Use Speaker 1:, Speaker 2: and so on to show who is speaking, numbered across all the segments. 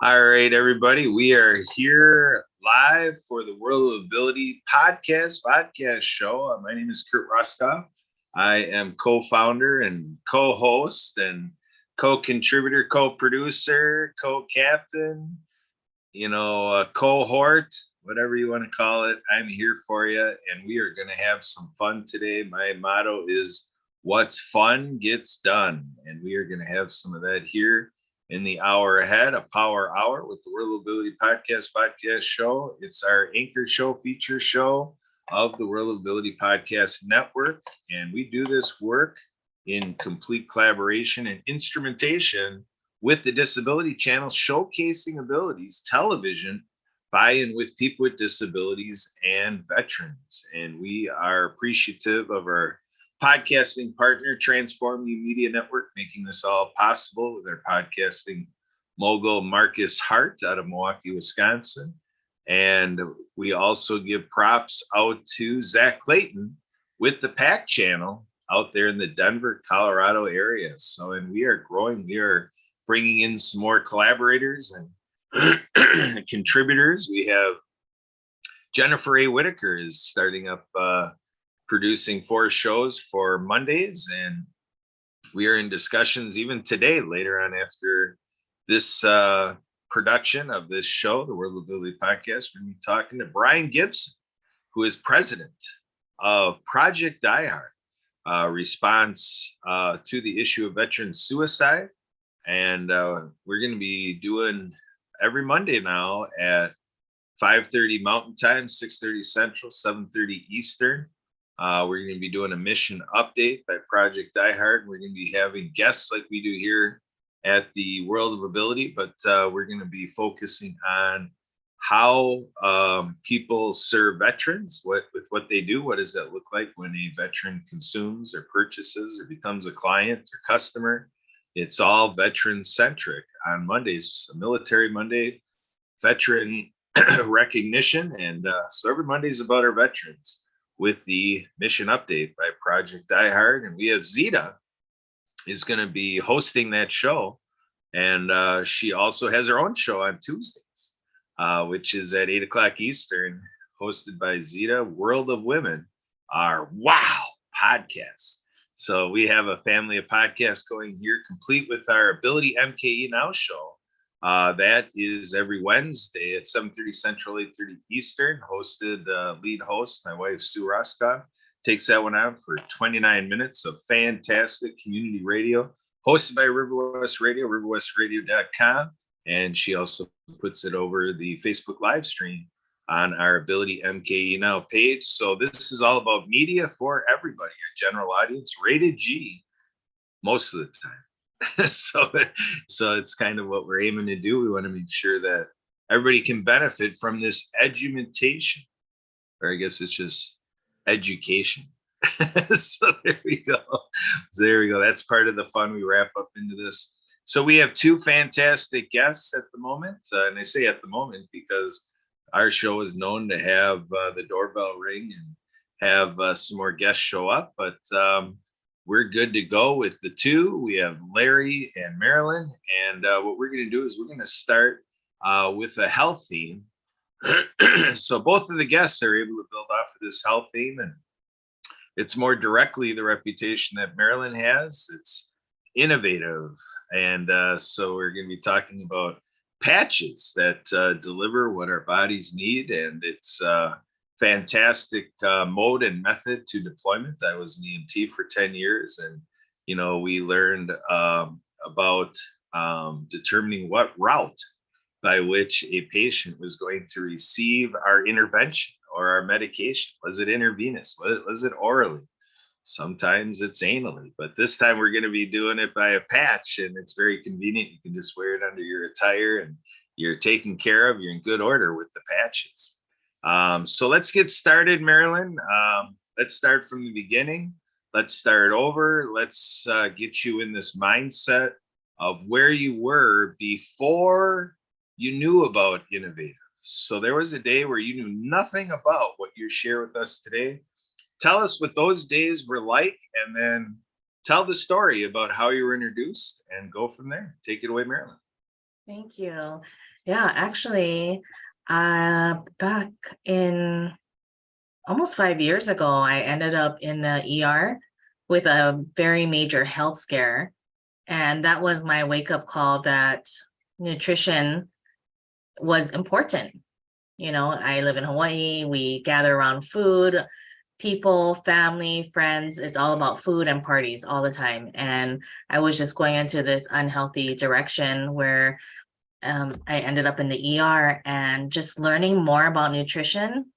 Speaker 1: All right, everybody. We are here live for the World of Ability podcast show. My name is Kurt Ruskoff. I am co-founder and co-host and co-contributor, co-producer, co-captain, cohort, whatever you want to call it. I'm here for you, and we are going to have some fun today. My motto is what's fun gets done, and we are going to have some of that here in the hour ahead, a power hour with the World of Ability podcast show. It's our anchor show, feature show of the World of Ability Podcast Network. And we do this work in complete collaboration and instrumentation with the Disability Channel, showcasing abilities, television, buy-in with people with disabilities and veterans. And we are appreciative of our podcasting partner, Transform You Media Network, making this all possible with our podcasting mogul, Marcus Hart, out of Milwaukee, Wisconsin. And we also give props out to Zach Clayton with the PAC channel out there in the Denver, Colorado area. So, and we are growing. We are bringing in some more collaborators and contributors. We have Jennifer A. Whitaker is starting up producing 4 shows for Mondays, and we are in discussions even today, later on after this production of this show, the World of Ability Podcast. We're going to be talking to Brian Gibson, who is president of Project Die Hard, response to the issue of veteran suicide. And we're going to be doing every Monday now at 5:30 Mountain Time, 6:30 Central, 7:30 Eastern. We're going to be doing a mission update by Project Die Hard. We're going to be having guests like we do here at the World of Ability, but we're going to be focusing on how people serve veterans, with what they do. What does that look like when a veteran consumes or purchases or becomes a client or customer? It's all veteran centric on Mondays, a Military Monday, veteran recognition. And so every Monday is about our veterans, with the mission update by Project Die Hard. And we have Zita is going to be hosting that show. And she also has her own show on Tuesdays, which is at 8:00 Eastern, hosted by Zita, World of Women, our WOW podcast. So we have a family of podcasts going here, complete with our Ability MKE Now show. That is every Wednesday at 7:30 Central, 8:30 Eastern, hosted, lead host, my wife, Sue Ruskoff, takes that one out for 29 minutes of fantastic community radio, hosted by River West Radio, riverwestradio.com. And she also puts it over the Facebook live stream on our Ability MKE Now page. So this is all about media for everybody, your general audience, rated G most of the time. So it's kind of what we're aiming to do. We want to make sure that everybody can benefit from this edumentation, or I guess it's just education. So there we go. That's part of the fun. We wrap up into this. So we have 2 fantastic guests at the moment. And I say at the moment because our show is known to have the doorbell ring and have some more guests show up. But we're good to go with the 2. We have Larry and Marilyn. And what we're going to do is we're going to start with a health theme. So both of the guests are able to build off of this health theme. And it's more directly the reputation that Marilyn has. It's innovative. And so we're going to be talking about patches that deliver what our bodies need. And it's fantastic mode and method to deployment. I was an EMT for 10 years, and we learned about determining what route by which a patient was going to receive our intervention or our medication. Was it intravenous? Was it orally? Sometimes it's anally, but this time we're going to be doing it by a patch, and it's very convenient. You can just wear it under your attire and you're taken care of. You're in good order with the patches. So let's get started, Marilyn. Let's start from the beginning. Let's start over. Let's get you in this mindset of where you were before you knew about Innovative. So there was a day where you knew nothing about what you share with us today. Tell us what those days were like, and then tell the story about how you were introduced and go from there. Take it away, Marilyn.
Speaker 2: Thank you. Yeah, actually, back in almost 5 years ago, I ended up in the ER with a very major health scare. And that was my wake-up call that nutrition was important. You know, I live in Hawaii, we gather around food, people, family, friends. It's all about food and parties all the time. And I was just going into this unhealthy direction where I ended up in the ER, and just learning more about nutrition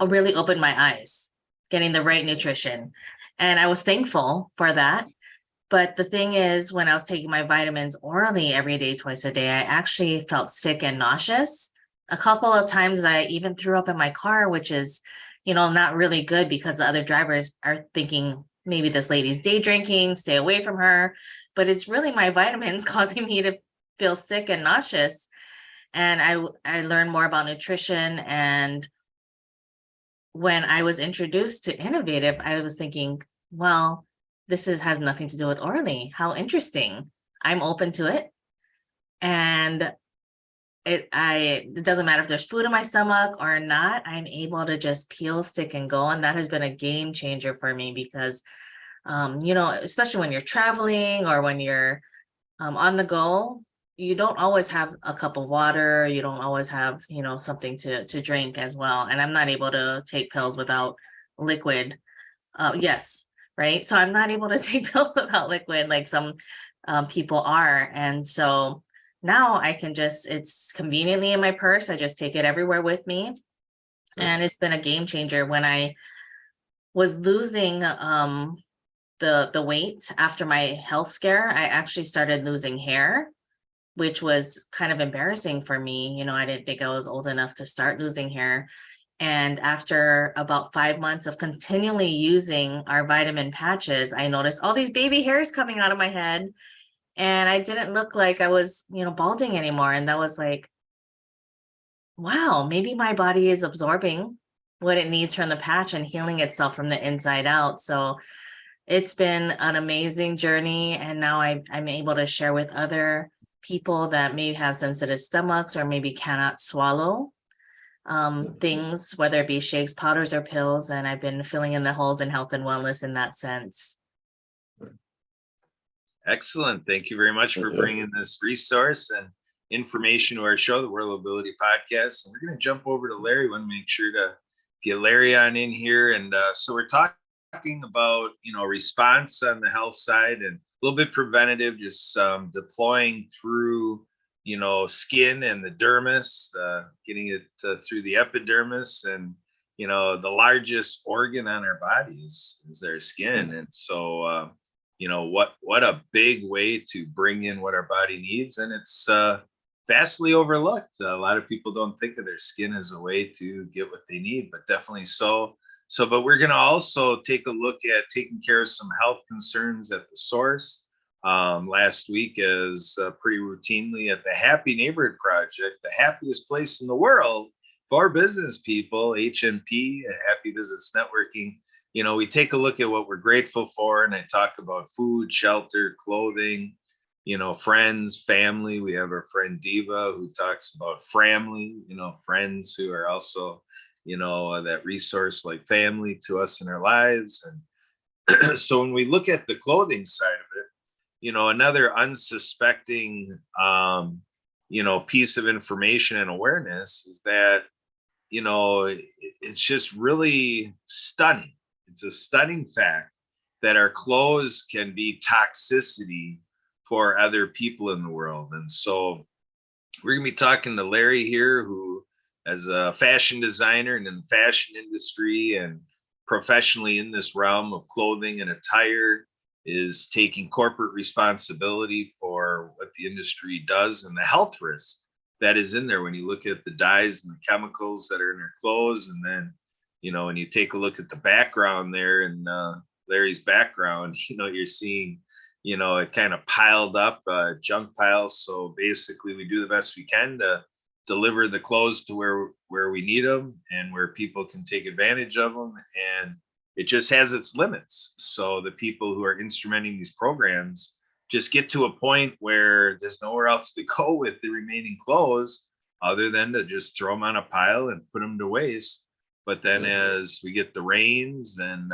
Speaker 2: really opened my eyes, getting the right nutrition. And I was thankful for that. But the thing is, when I was taking my vitamins orally every day, twice a day, I actually felt sick and nauseous. A couple of times I even threw up in my car, which is, not really good because the other drivers are thinking maybe this lady's day drinking, stay away from her. But it's really my vitamins causing me to feel sick and nauseous. And I learned more about nutrition. And when I was introduced to Innovative, I was thinking, well, has nothing to do with Orly. How interesting. I'm open to it. And it doesn't matter if there's food in my stomach or not, I'm able to just peel, stick, and go. And that has been a game changer for me because, especially when you're traveling or when you're on the go, you don't always have a cup of water. You don't always have, something to drink as well. And I'm not able to take pills without liquid. Yes. Right. So I'm not able to take pills without liquid like some people are. And so now I can it's conveniently in my purse. I just take it everywhere with me. And it's been a game changer. When I was losing the weight after my health scare, I actually started losing hair, which was kind of embarrassing for me. I didn't think I was old enough to start losing hair. And after about 5 months of continually using our vitamin patches, I noticed all these baby hairs coming out of my head. And I didn't look like I was, balding anymore. And that was like, wow, maybe my body is absorbing what it needs from the patch and healing itself from the inside out. So it's been an amazing journey. And now I'm able to share with other people that may have sensitive stomachs or maybe cannot swallow things, whether it be shakes, powders, or pills. And I've been filling in the holes in health and wellness in that sense.
Speaker 1: Excellent. Thank you very much for bringing this resource and information to our show, the World Ability Podcast. And we're going to jump over to Larry. We want to make sure to get Larry on in here. And so we're talking about, response on the health side and a little bit preventative, just deploying through, skin and the dermis, getting it through the epidermis. And, the largest organ on our body is our skin. And so, what a big way to bring in what our body needs. And it's vastly overlooked. A lot of people don't think of their skin as a way to get what they need, but definitely so. But we're going to also take a look at taking care of some health concerns at the source. Last week, as pretty routinely at the Happy Neighborhood Project, the happiest place in the world for business people, HNP, Happy Business Networking. We take a look at what we're grateful for, and I talk about food, shelter, clothing, friends, family. We have our friend Diva who talks about family, friends who are also, that resource like family to us in our lives. And so when we look at the clothing side of it, another unsuspecting, piece of information and awareness is that, it's just really stunning. It's a stunning fact that our clothes can be toxicity for other people in the world. And so we're going to be talking to Larry here, who, as a fashion designer and in the fashion industry and professionally in this realm of clothing and attire, is taking corporate responsibility for what the industry does and the health risk that is in there when you look at the dyes and the chemicals that are in our clothes. And then, when you take a look at the background there and Larry's background, you're seeing, it kind of piled up junk piles. So basically we do the best we can to deliver the clothes to where we need them and where people can take advantage of them. And it just has its limits. So the people who are instrumenting these programs just get to a point where there's nowhere else to go with the remaining clothes other than to just throw them on a pile and put them to waste. But then as we get the rains and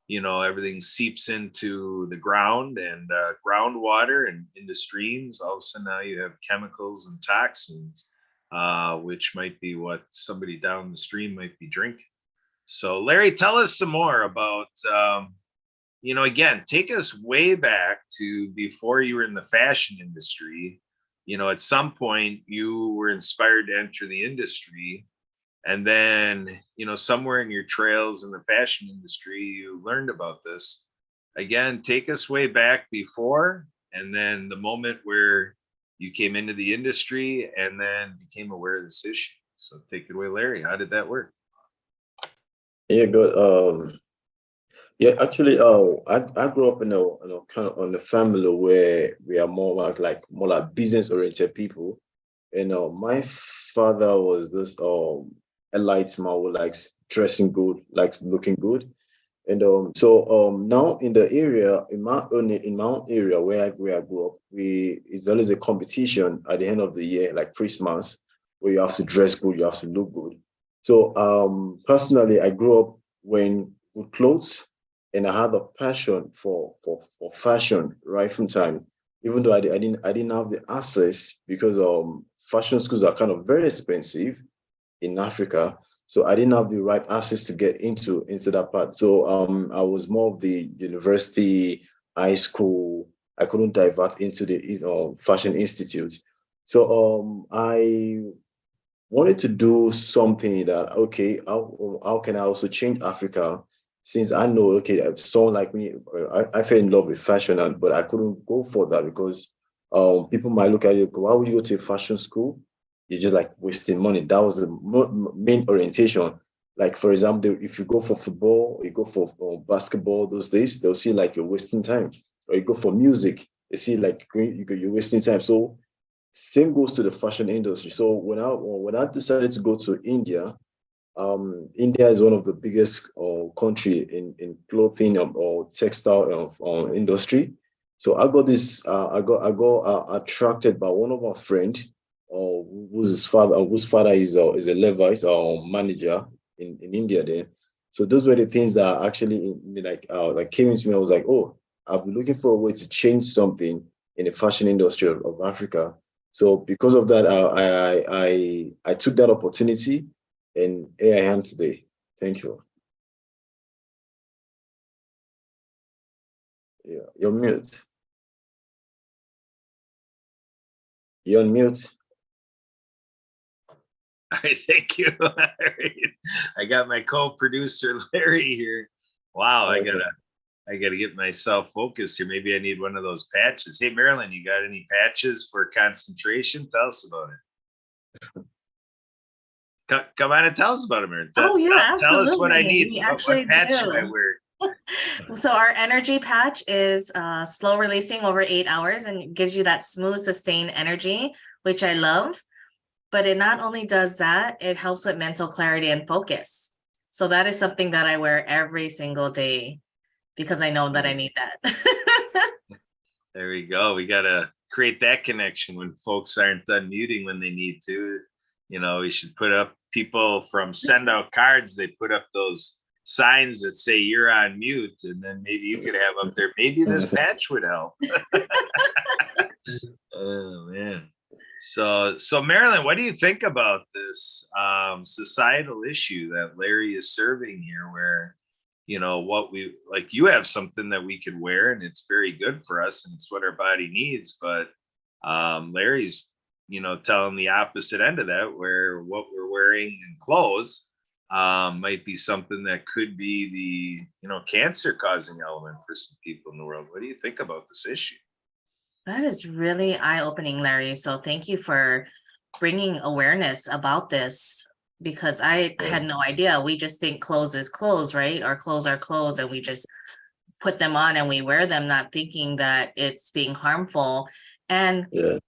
Speaker 1: everything seeps into the ground and groundwater and into streams, all of a sudden now you have chemicals and toxins, which might be what somebody down the stream might be drinking. So Larry, tell us some more about, again, take us way back to before you were in the fashion industry. At some point you were inspired to enter the industry. And then, somewhere in your trails in the fashion industry, you learned about this. Again, take us way back before, and then the moment where you came into the industry and then became aware of this issue. So take it away, Larry. How did that work?
Speaker 3: Yeah, good. Yeah, actually, I grew up in a kind of on a family where we are more like business oriented people. And my father was this a light man who likes dressing good, likes looking good. And so now in the area, in my own area where I grew up, it's always a competition at the end of the year, like Christmas, where you have to dress good, you have to look good. So personally, I grew up wearing good clothes, and I had a passion for fashion right from time. Even though I didn't have the access because fashion schools are kind of very expensive in Africa. So I didn't have the right access to get into that part. So I was more of the university, high school. I couldn't divert into the fashion institute. So I wanted to do something that, okay, how can I also change Africa, since I know, okay, someone like me, I fell in love with fashion, but I couldn't go for that because people might look at you, why would you go to a fashion school? You're just like wasting money. That was the main orientation. Like, for example, if you go for football, or you go for basketball those days, they'll see like you're wasting time. Or you go for music, they see like you're wasting time. So same goes to the fashion industry. So when I decided to go to India, India is one of the biggest country in clothing or textile industry. So I got this. I got attracted by one of my friend, whose father is a Levite manager in India. Then, so those were the things that actually like came into me. I was like, oh, I've been looking for a way to change something in the fashion industry of Africa. So because of that, I took that opportunity, and here I am today. Thank you. Yeah, you're mute. You're on mute.
Speaker 1: All right, thank you. I got my co-producer Larry here. Wow,
Speaker 3: Okay.
Speaker 1: I gotta get myself focused here. Maybe I need one of those patches. Hey Marilyn, you got any patches for concentration? Tell us about it. Come on and tell us about it, Marilyn.
Speaker 2: Oh yeah,
Speaker 1: Tell us what I
Speaker 2: absolutely.
Speaker 1: need.
Speaker 2: We
Speaker 1: What
Speaker 2: actually
Speaker 1: patch should I
Speaker 2: do.
Speaker 1: wear?
Speaker 2: So our energy patch is slow releasing over 8 hours and it gives you that smooth, sustained energy, which I love. But it not only does that, it helps with mental clarity and focus. So that is something that I wear every single day because I know that I need that.
Speaker 1: There we go. We gotta create that connection when folks aren't done muting when they need to. We should put up people from send out cards. They put up those signs that say you're on mute, and then maybe you could have up there. Maybe this patch would help. Oh man. So Marilyn, what do you think about this societal issue that Larry is serving here, where what we like, you have something that we could wear and it's very good for us and it's what our body needs, but Larry's telling the opposite end of that, where what we're wearing in clothes might be something that could be the cancer causing element for some people in the world. What do you think about this issue?
Speaker 2: That is really eye-opening, Larry. So thank you for bringing awareness about this because I had no idea. We just think clothes is clothes, right? Our clothes are clothes and we just put them on and we wear them, not thinking that it's being harmful. And
Speaker 3: Yeah.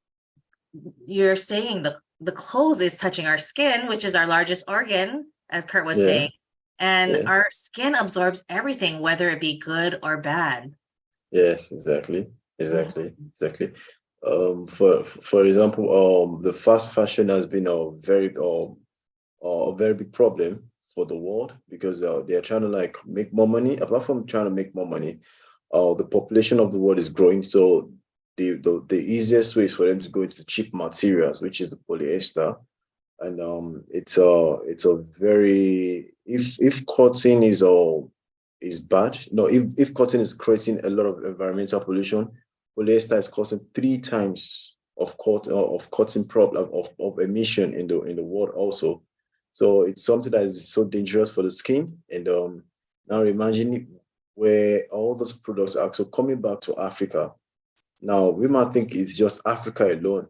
Speaker 2: you're saying the clothes is touching our skin, which is our largest organ, as Kurt was
Speaker 3: Yeah.
Speaker 2: saying. And
Speaker 3: Yeah.
Speaker 2: our skin absorbs everything, whether it be good or bad.
Speaker 3: Yes, exactly.
Speaker 2: Mhm.
Speaker 3: Exactly. For example, the fast fashion has been a very big problem for the world because they are trying to like make more money. Apart from trying to make more money, the population of the world is growing. So the easiest way is for them to go into cheap materials, which is the polyester. And it's a very if cotton is bad, no, if cotton is creating a lot of environmental pollution, polyester is causing 3 times of cotton problem of emission in the world also. So it's something that is so dangerous for the skin. And now imagine where all those products are so coming back to Africa. Now we might think it's just Africa alone,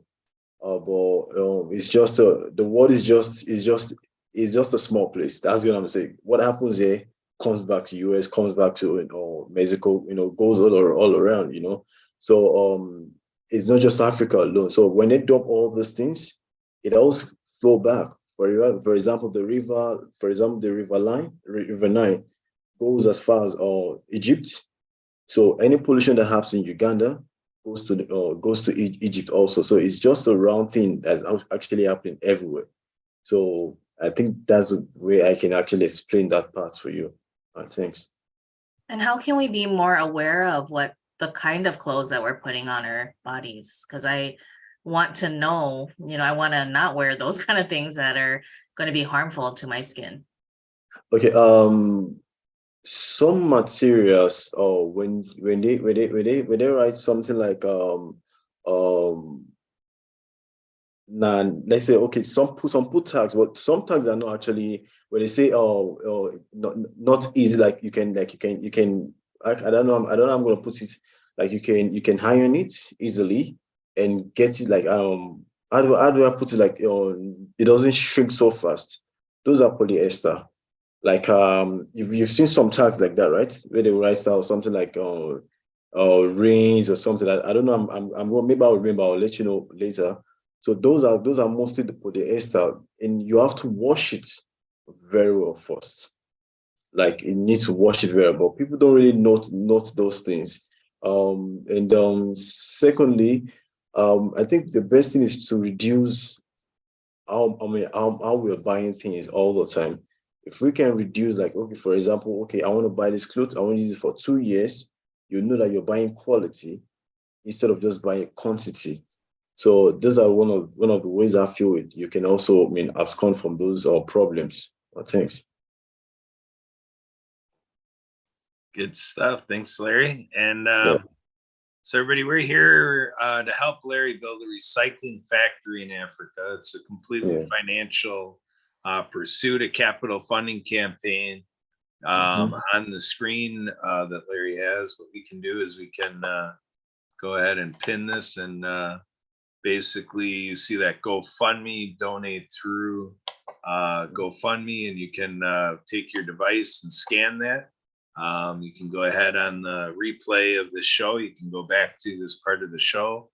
Speaker 3: but it's just the world is just a small place. That's what I'm saying. What happens there comes back to US, comes back to Mexico, goes all around, So it's not just Africa alone. So when they dump all these things, it also flow back. For example, the river Nile goes as far as Egypt. So any pollution that happens in Uganda goes to Egypt also. So it's just a round thing that's actually happening everywhere. So I think that's the way I can actually explain that part for you. Thanks.
Speaker 2: And how can we be more aware of what the kind of clothes that we're putting on our bodies? Because I want to know, I want to not wear those kind of things that are going to be harmful to my skin.
Speaker 3: Okay. Some materials, when they write something like now let's say okay, some put tags, but some tags are not actually when they say not easy, like you can I don't know I'm gonna put it, like you can iron it easily and get it like how do I put it, like it doesn't shrink so fast. Those are polyester. Like you've seen some tags like that, right? Where they write down something like rings or something. I don't know. Maybe I'll remember. I'll let you know later. So those are mostly the polyester, and you have to wash it very well first. Like you need to wash it very well. People don't really note those things. And secondly, I think the best thing is to reduce how we're buying things all the time. If we can reduce, like, okay, for example, okay, I want to buy this clothes, I want to use it for 2 years, you know that you're buying quality instead of just buying quantity. So those are one of the ways I feel it. You can also, abscond from those problems or things.
Speaker 1: Good stuff. Thanks, Larry. And
Speaker 3: Yeah.
Speaker 1: so everybody, we're here to help Larry build a recycling factory in Africa. It's a completely
Speaker 3: Yeah.
Speaker 1: financial pursuit, a capital funding campaign.
Speaker 3: Mhm.
Speaker 1: On the screen that Larry has, what we can do is we can go ahead and pin this, and basically you see that GoFundMe, donate through GoFundMe, and you can take your device and scan that. You can go ahead on the replay of the show. You can go back to this part of the show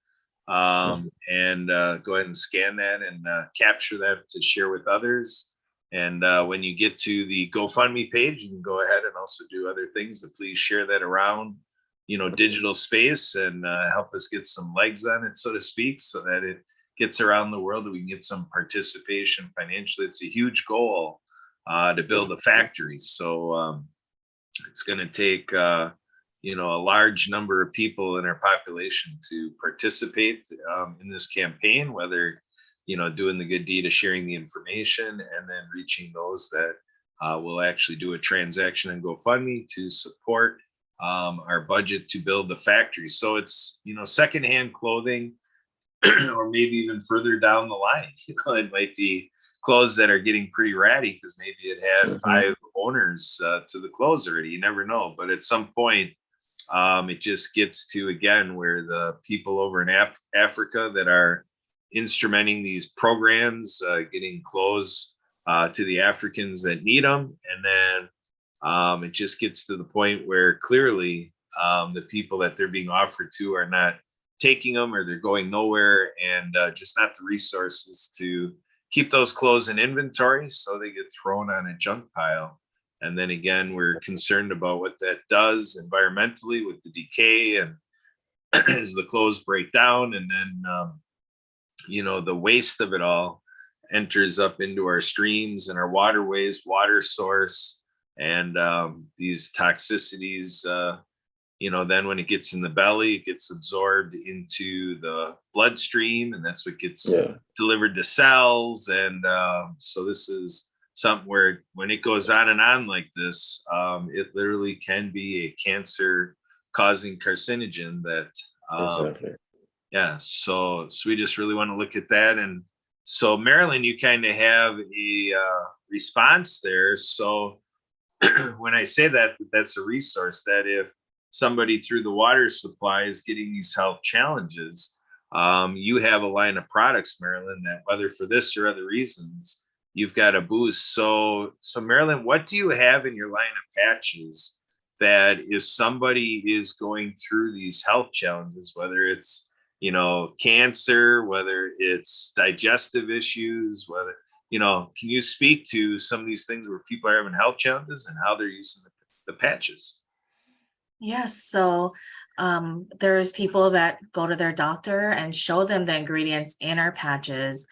Speaker 1: and go ahead and scan that and capture that to share with others. And when you get to the GoFundMe page, you can go ahead and also do other things to please share that around, digital space and help us get some legs on it, so to speak, so that it gets around the world, that we can get some participation financially. It's a huge goal to build a factory. So it's going to take, a large number of people in our population to participate in this campaign, whether, doing the good deed of sharing the information and then reaching those that will actually do a transaction and GoFundMe to support our budget to build the factory. So it's, secondhand clothing, or maybe even further down the line, it might be clothes that are getting pretty ratty because maybe it had
Speaker 3: Mhm.
Speaker 1: 5 owners to the clothes already. You never know. But at some point, it just gets to, again, where the people over in Africa that are instrumenting these programs, getting clothes to the Africans that need them. And then it just gets to the point where clearly the people that they're being offered to are not taking them, or they're going nowhere, and just not the resources to keep those clothes in inventory. So they get thrown on a junk pile. And then again, we're concerned about what that does environmentally with the decay and as the clothes break down, and then the waste of it all enters up into our streams and our waterways, water source, and these toxicities. Then when it gets in the belly, it gets absorbed into the bloodstream, and that's what gets delivered to cells. And so this is something where when it goes on and on like this, it literally can be a cancer causing carcinogen that
Speaker 3: Exactly.
Speaker 1: so we just really want to look at that. And so Marilyn, you kind of have a response there. So when I say that, that's a resource that if somebody through the water supply is getting these health challenges, you have a line of products, Marilyn, that whether for this or other reasons, you've got a boost. So Marilyn, what do you have in your line of patches that if somebody is going through these health challenges, whether it's, cancer, whether it's digestive issues, whether, can you speak to some of these things where people are having health challenges and how they're using the patches?
Speaker 2: Yes. So there's people that go to their doctor and show them the ingredients in our patches,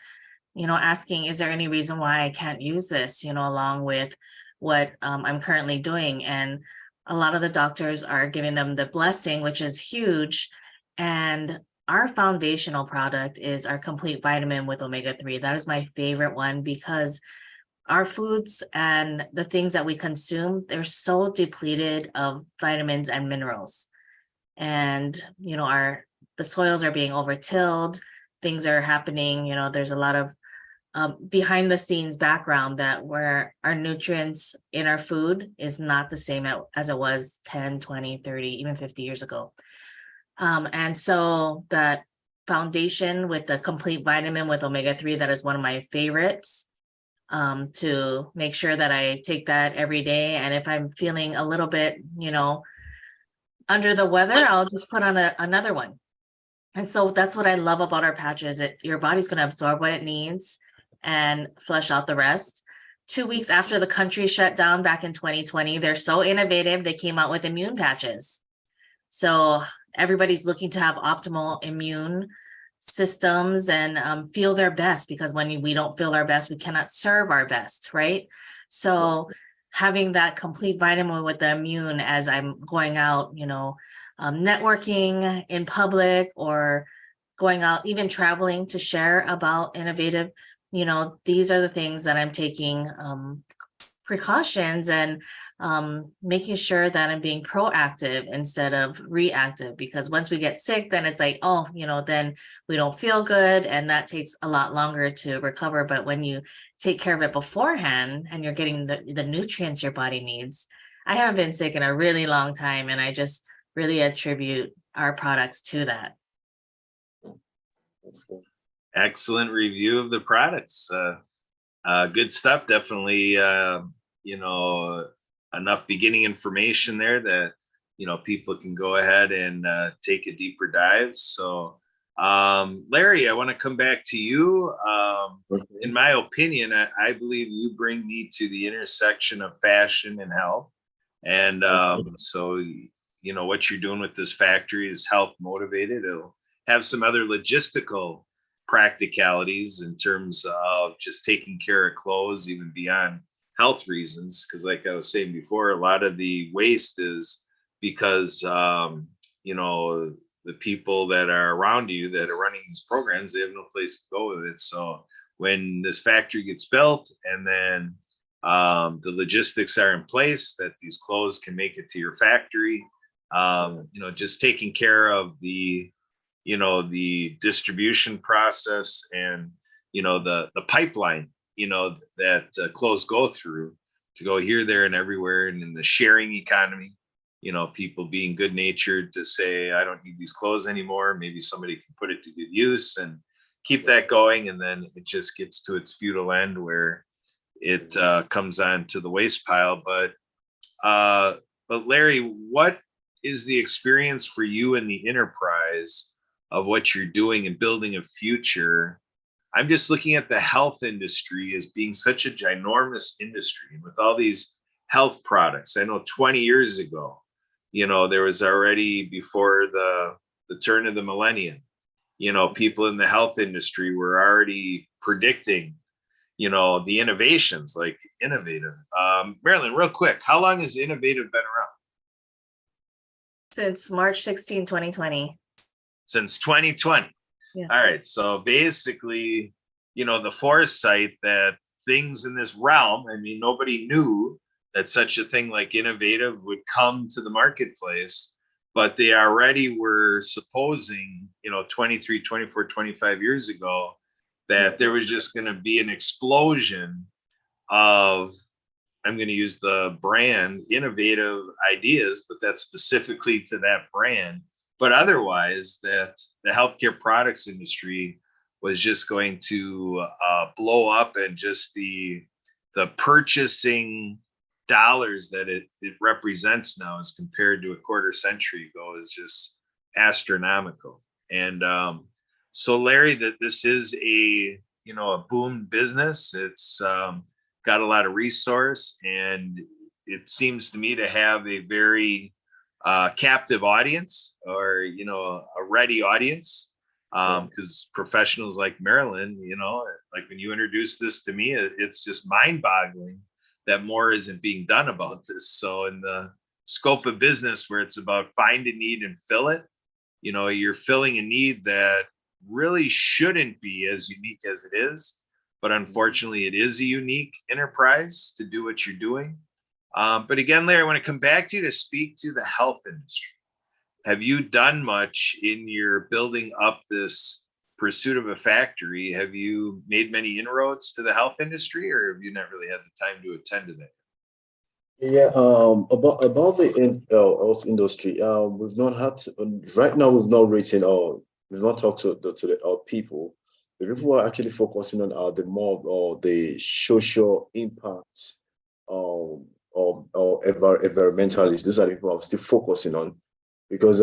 Speaker 2: asking, is there any reason why I can't use this, along with what I'm currently doing? And a lot of the doctors are giving them the blessing, which is huge. And our foundational product is our complete vitamin with omega-3. That is my favorite one because our foods and the things that we consume, they're so depleted of vitamins and minerals. And, the soils are being overtilled, things are happening, there's a lot of behind the scenes background that where our nutrients in our food is not the same as it was 10, 20, 30, even 50 years ago. And so that foundation with the complete vitamin with omega-3, that is one of my favorites, to make sure that I take that every day. And if I'm feeling a little bit, under the weather, I'll just put on another one. And so that's what I love about our patches. Your body's going to absorb what it needs and flush out the rest. 2 weeks after the country shut down back in 2020, they're so innovative, they came out with immune patches. So everybody's looking to have optimal immune systems and feel their best, because when we don't feel our best, we cannot serve our best, right? So having that complete vitamin with the immune as I'm going out, networking in public or going out, even traveling to share about innovative, these are the things that I'm taking precautions and making sure that I'm being proactive instead of reactive, because once we get sick, then it's like, then we don't feel good and that takes a lot longer to recover. But when you take care of it beforehand and you're getting the nutrients your body needs, I haven't been sick in a really long time, and I just really attribute our products to that.
Speaker 1: Excellent review of the products. Good stuff. Definitely, enough beginning information there that, people can go ahead and take a deeper dive. So, Larry, I want to come back to you. In my opinion, I believe you bring me to the intersection of fashion and health. And so, what you're doing with this factory is health motivated. It'll have some other logistical practicalities in terms of just taking care of clothes, even beyond health reasons. Because like I was saying before, a lot of the waste is because, the people that are around you that are running these programs, they have no place to go with it. So when this factory gets built and then the logistics are in place that these clothes can make it to your factory, just taking care of the distribution process and, the pipeline, that clothes go through to go here, there, and everywhere. And in the sharing economy, people being good natured to say, I don't need these clothes anymore. Maybe somebody can put it to good use and keep that going. And then it just gets to its futile end where it comes on to the waste pile. But Larry, what is the experience for you in the enterprise of what you're doing and building a future? I'm just looking at the health industry as being such a ginormous industry, and with all these health products. I know 20 years ago, there was already, before the turn of the millennium, people in the health industry were already predicting, the innovations like Innovative. Marilyn, real quick, how long has Innovative been around?
Speaker 2: Since March 16, 2020.
Speaker 1: Since 2020.
Speaker 2: Yes.
Speaker 1: All right. So basically, the foresight that things in this realm, I mean, nobody knew that such a thing like Innovative would come to the marketplace, but they already were supposing, 23, 24, 25 years ago, that there was just going to be an explosion of, I'm going to use the brand, innovative ideas, but that's specifically to that brand. But otherwise, that the healthcare products industry was just going to blow up, and just the purchasing dollars that it represents now as compared to a quarter century ago is just astronomical. And so, Larry, that this is a boom business. It's got a lot of resource, and it seems to me to have a very captive audience, or a ready audience, because professionals like Marilyn, like when you introduced this to me, it's just mind-boggling that more isn't being done about this. So in the scope of business where it's about find a need and fill it, you're filling a need that really shouldn't be as unique as it is, but unfortunately it is a unique enterprise to do what you're doing. But again, Larry, I want to come back to you to speak to the health industry. Have you done much in your building up this pursuit of a factory? Have you made many inroads to the health industry, or have you not really had the time to attend to that?
Speaker 3: Yeah, about the health industry, we've not had right now. We've not written, or we've not talked to the people. The people who are actually focusing on the more or the social impact, or environmentalists. Those are the people I'm still focusing on, because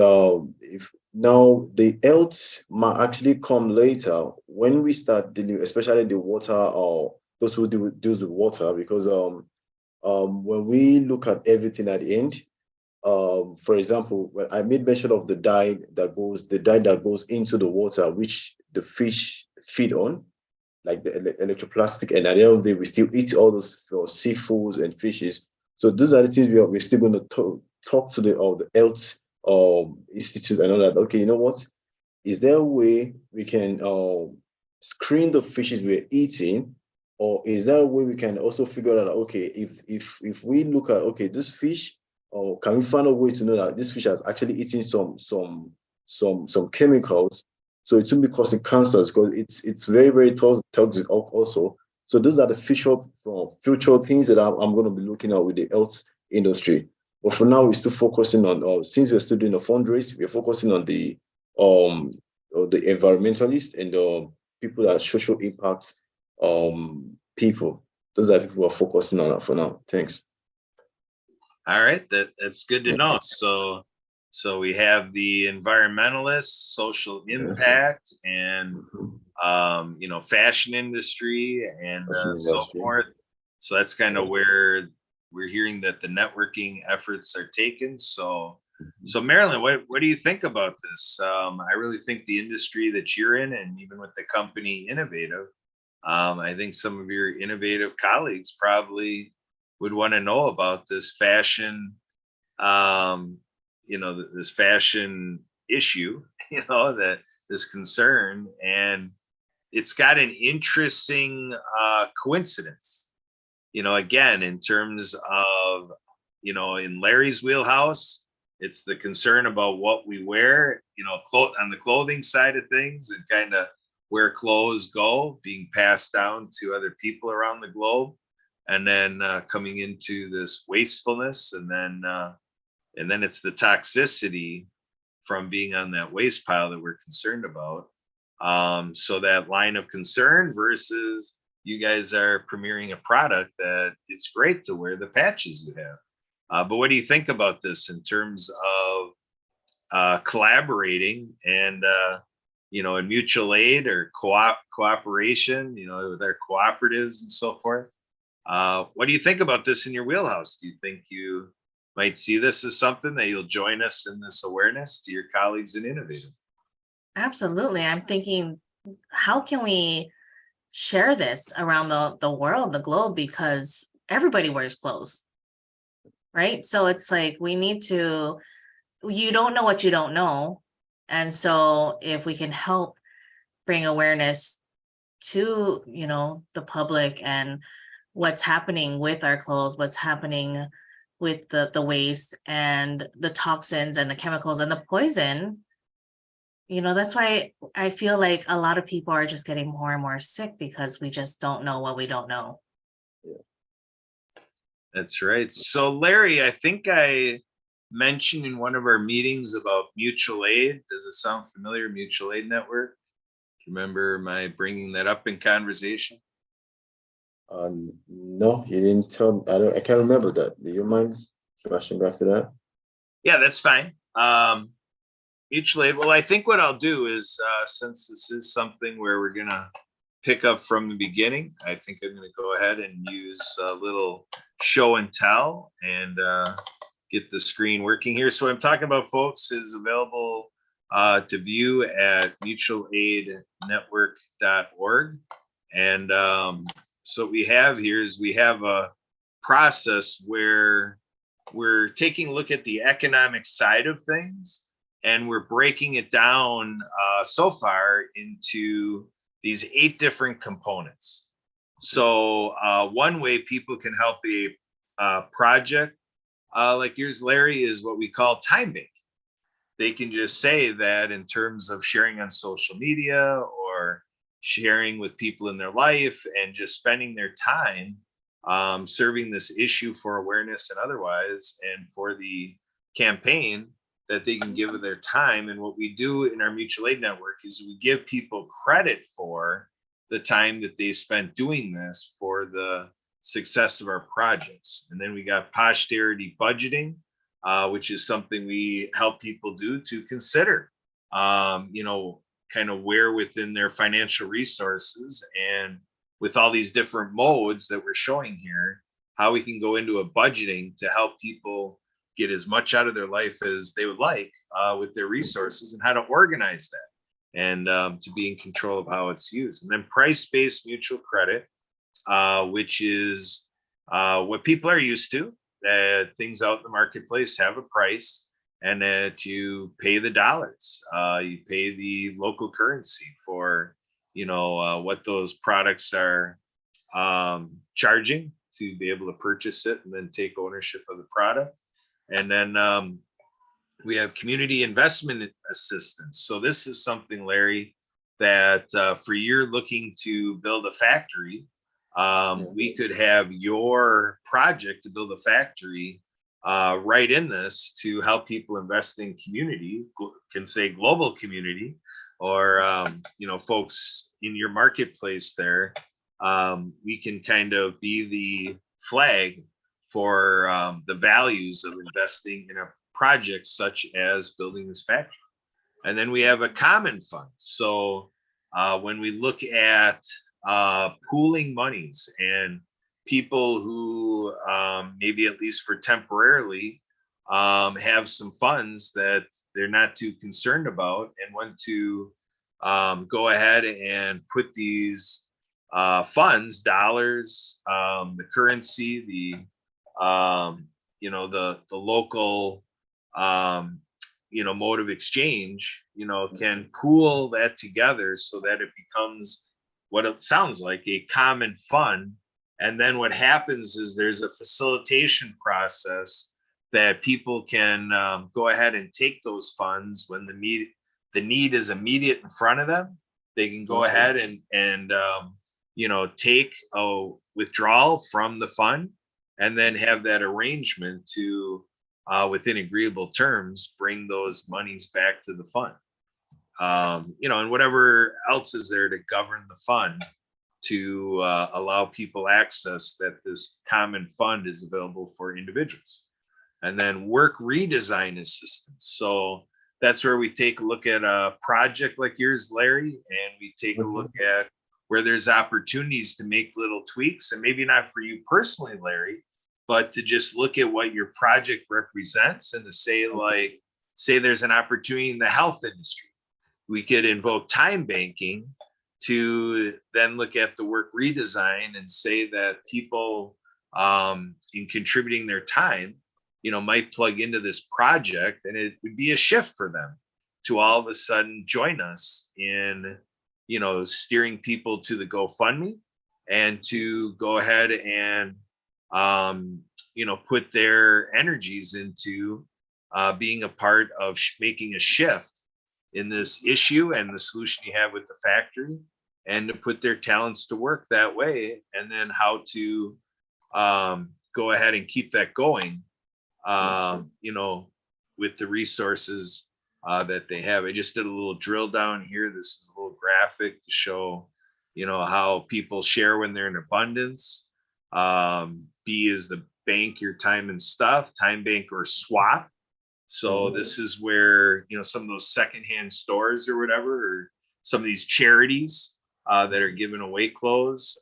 Speaker 3: if now the health might actually come later when we start dealing, especially the water, or those who deals with water, because when we look at everything at the end, for example, when I made mention of the dye that goes into the water, which the fish feed on, like the electroplastic, and at the end of the day, we still eat all those seafoods and fishes. So those are the things we're still going to talk to the health institute and all that. Okay, you know what? Is there a way we can screen the fishes we're eating, or is there a way we can also figure out, okay, if we look at, okay, this fish, or can we find a way to know that this fish has actually eaten some chemicals, so it shouldn't be causing cancers, because it's very, very toxic also. So those are the future things that I'm going to be looking at with the health industry. But for now, we're still focusing on, since we're still doing a fundraise, we're focusing on the environmentalists and the people that are social impact people. Those are the people who are focusing on that for now. Thanks.
Speaker 1: All right, that's good to know. So we have the environmentalists, social impact, and fashion industry, and so forth. So that's kind of where we're hearing that the networking efforts are taken. So Marilyn, what do you think about this? I really think the industry that you're in, and even with the company Innovative, I think some of your innovative colleagues probably would want to know about this fashion, this fashion issue, that this concern. And it's got an interesting coincidence, again, in terms of, in Larry's wheelhouse, it's the concern about what we wear, on the clothing side of things, and kind of where clothes go, being passed down to other people around the globe, and then coming into this wastefulness, and then it's the toxicity from being on that waste pile that we're concerned about. So that line of concern versus you guys are premiering a product that it's great to wear the patches you have. But what do you think about this in terms of collaborating and, in mutual aid or cooperation, with our cooperatives and so forth? What do you think about this in your wheelhouse? Do you think you might see this as something that you'll join us in this awareness to your colleagues in Innovative?
Speaker 2: Absolutely. I'm thinking, how can we share this around the world, the globe, because everybody wears clothes, right? So it's like we need to, you don't know what you don't know. And so if we can help bring awareness to, the public and what's happening with our clothes, what's happening with the waste and the toxins and the chemicals and the poison, that's why I feel like a lot of people are just getting more and more sick because we just don't know what we don't know.
Speaker 1: That's right. So Larry, I think I mentioned in one of our meetings about mutual aid. Does it sound familiar, Mutual Aid Network? Do you remember my bringing that up in conversation?
Speaker 3: No, you didn't tell. I can't remember that. Do you mind flashing back to that?
Speaker 1: Yeah, that's fine. Mutual aid. Well, I think what I'll do is, since this is something where we're gonna pick up from the beginning, I think I'm gonna go ahead and use a little show and tell and get the screen working here. So what I'm talking about, folks, is available to view at mutualaidnetwork.org. And so what we have here is we have a process where we're taking a look at the economic side of things, and we're breaking it down so far into these 8 different components. So one way people can help a project like yours, Larry, is what we call time bank. They can just say that in terms of sharing on social media or sharing with people in their life and just spending their time serving this issue for awareness and otherwise, and for the campaign, that they can give of their time. And what we do in our mutual aid network is we give people credit for the time that they spent doing this for the success of our projects. And then we got posterity budgeting, which is something we help people do to consider, kind of where within their financial resources and with all these different modes that we're showing here, how we can go into a budgeting to help people get as much out of their life as they would like with their resources, and how to organize that and to be in control of how it's used. And then price-based mutual credit, which is what people are used to, that things out in the marketplace have a price and that you pay the dollars, you pay the local currency for, what those products are charging to be able to purchase it and then take ownership of the product. And then we have community investment assistance. So this is something, Larry, that for you're looking to build a factory, we could have your project to build a factory right in this to help people invest in community, can say global community, or folks in your marketplace there. We can kind of be the flag for the values of investing in a project such as building this factory. And then we have a common fund. So when we look at pooling monies and people who maybe at least for temporarily have some funds that they're not too concerned about and want to go ahead and put these funds, dollars, the currency, the local mode of exchange, can pool that together so that it becomes what it sounds like, a common fund. And then what happens is there's a facilitation process that people can go ahead and take those funds when the need is immediate in front of them. They can go ahead and take a withdrawal from the fund, and then have that arrangement to, within agreeable terms, bring those monies back to the fund. And whatever else is there to govern the fund to allow people access that this common fund is available for individuals. And then work redesign assistance. So that's where we take a look at a project like yours, Larry, and we take a look at where there's opportunities to make little tweaks, and maybe not for you personally, Larry, but to just look at what your project represents and to say, like, say there's an opportunity in the health industry. We could invoke time banking to then look at the work redesign and say that people in contributing their time, might plug into this project, and it would be a shift for them to all of a sudden join us in, steering people to the GoFundMe and to go ahead and, put their energies into being a part of making a shift in this issue and the solution you have with the factory, and to put their talents to work that way, and then how to go ahead and keep that going, with the resources that they have. I just did a little drill down here. This is a little graphic to show, how people share when they're in abundance. B is the bank your time and stuff, time bank or swap. So this is where, some of those secondhand stores or whatever, or some of these charities that are giving away clothes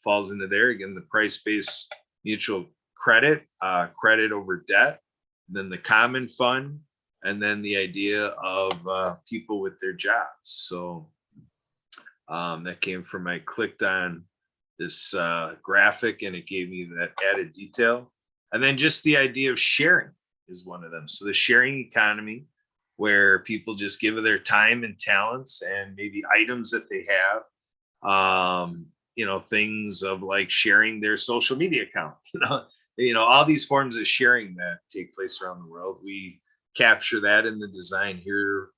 Speaker 1: falls into there. Again, the price-based mutual credit, credit over debt, and then the common fund, and then the idea of people with their jobs. So that came from, I clicked on this graphic and it gave me that added detail. And then just the idea of sharing is one of them. So the sharing economy, where people just give their time and talents and maybe items that they have, things of like sharing their social media account, all these forms of sharing that take place around the world. We capture that in the design here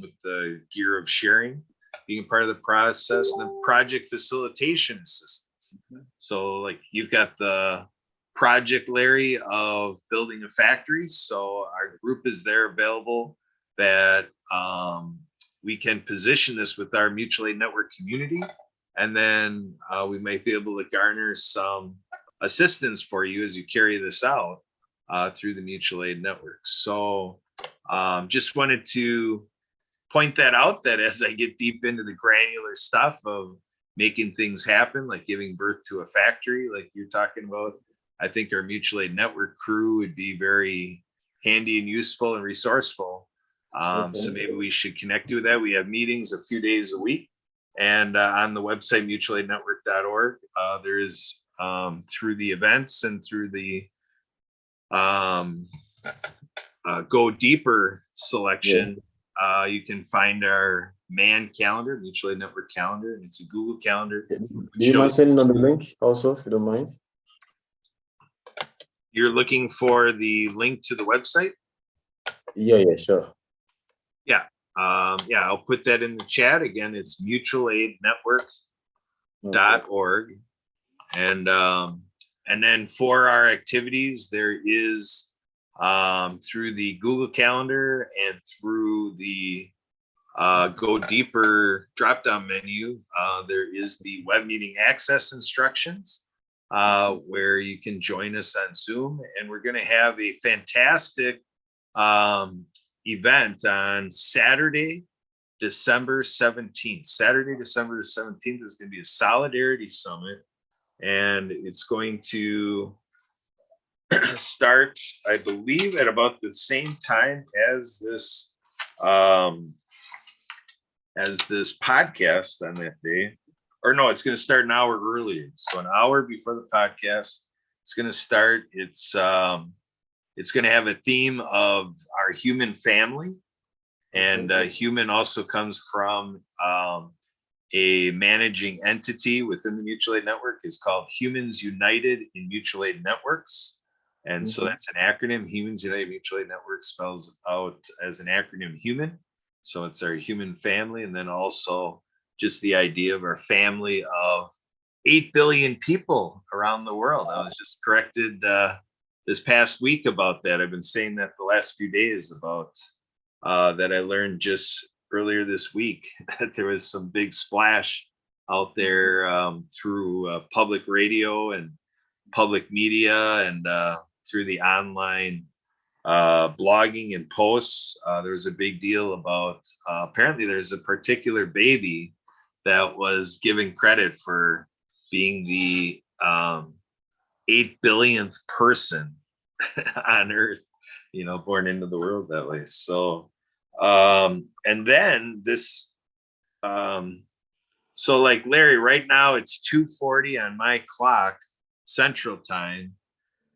Speaker 1: with the gear of sharing being part of the process, and the project facilitation assistance. So like you've got the project, Larry, of building a factory. So our group is there available that we can position this with our mutual aid network community. And then we might be able to garner some assistance for you as you carry this out through the mutual aid network. So just wanted to point that out, that as I get deep into the granular stuff of making things happen, like giving birth to a factory, like you're talking about, I think our mutual aid network crew would be very handy and useful and resourceful. So maybe we should connect you with that. We have meetings a few days a week, and on the website mutualaidnetwork.org, there is through the events and through the Go Deeper selection, you can find our man calendar, mutual aid network calendar, and it's a Google calendar.
Speaker 3: Do you mind sending on the link also, if you don't mind?
Speaker 1: You're looking for the link to the website?
Speaker 3: Yeah, sure.
Speaker 1: I'll put that in the chat. Again, it's mutualaidnetwork.org. And then for our activities, there is through the Google Calendar and through the Go Deeper drop-down menu, there is the web meeting access instructions where you can join us on Zoom. And we're going to have a fantastic event on Saturday, December 17th. Saturday, December 17th is going to be a Solidarity Summit, and it's going to start, I believe, at about the same time as this podcast on that day. Or no, it's going to start an hour earlier. So an hour before the podcast, it's going to start. It's going to have a theme of our human family, and human also comes from a managing entity within the mutual aid network. Is called Humans United in Mutual Aid Networks. And so that's an acronym. Humans United Mutual Aid Network spells out as an acronym human. So it's our human family. And then also just the idea of our family of 8 billion people around the world. I was just corrected this past week about that. I've been saying that the last few days about that I learned just earlier this week that there was some big splash out there through public radio and public media and through the online blogging and posts. There was a big deal about apparently there's a particular baby that was given credit for being the 8 billionth person on Earth, born into the world that way. So, and then this, so like Larry, right now it's 2:40 on my clock, Central Time.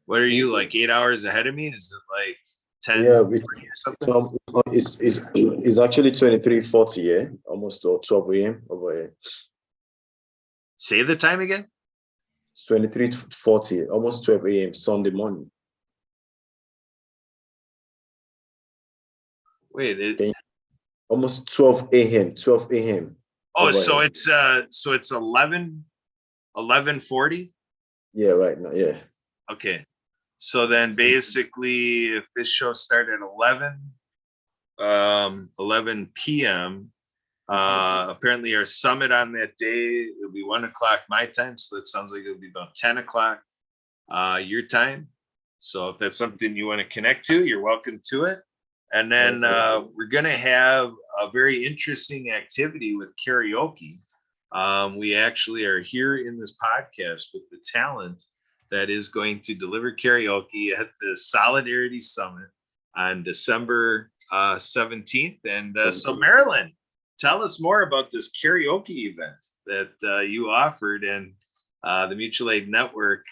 Speaker 1: What are you, like 8 hours ahead of me? Is it like 10
Speaker 3: Yeah,
Speaker 1: or something?
Speaker 3: it's actually 23:40, yeah, almost 12 a.m. over here.
Speaker 1: Say the time again.
Speaker 3: It's 23:40, almost 12 a.m. Sunday morning.
Speaker 1: Wait,
Speaker 3: Almost 12 a.m. 12 a.m.
Speaker 1: oh,
Speaker 3: over
Speaker 1: so
Speaker 3: here.
Speaker 1: it's 11:40.
Speaker 3: Yeah, right now. Yeah.
Speaker 1: Okay. So then basically if this show started at 11 p.m. Apparently our summit on that day, it'll be 1 o'clock my time. So that sounds like it'll be about 10 o'clock your time. So if that's something you want to connect to, you're welcome to it. And then we're going to have a very interesting activity with karaoke. We actually are here in this podcast with the talent that is going to deliver karaoke at the Solidarity Summit on December 17th. And so Marilyn, tell us more about this karaoke event that you offered, and the Mutual Aid Network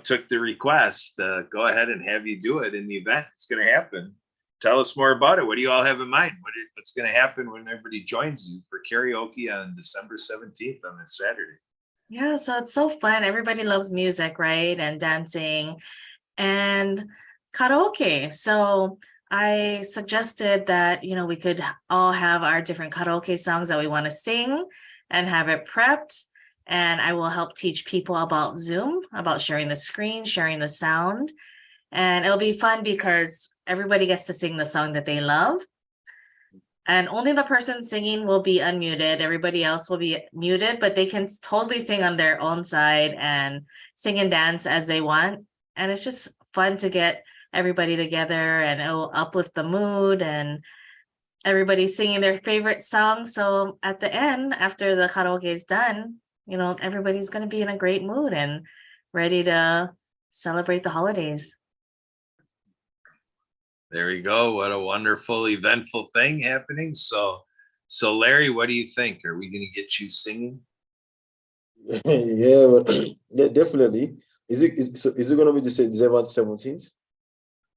Speaker 1: took the request, go ahead and have you do it in the event. It's going to happen. Tell us more about it. What do you all have in mind? What's going to happen when everybody joins you for karaoke on December 17th on that Saturday?
Speaker 2: Yeah, so it's so fun. Everybody loves music, right? And dancing and karaoke. So I suggested that, we could all have our different karaoke songs that we want to sing and have it prepped. And I will help teach people about Zoom, about sharing the screen, sharing the sound. And it'll be fun because everybody gets to sing the song that they love. And only the person singing will be unmuted. Everybody else will be muted, but they can totally sing on their own side and sing and dance as they want. And it's just fun to get everybody together, and it'll uplift the mood, and everybody's singing their favorite song. So at the end, after the karaoke is done, everybody's going to be in a great mood and ready to celebrate the holidays.
Speaker 1: There we go. What a wonderful, eventful thing happening. So Larry, what do you think? Are we going to get you singing?
Speaker 3: Yeah, but yeah, definitely. Is it going to be December 17th?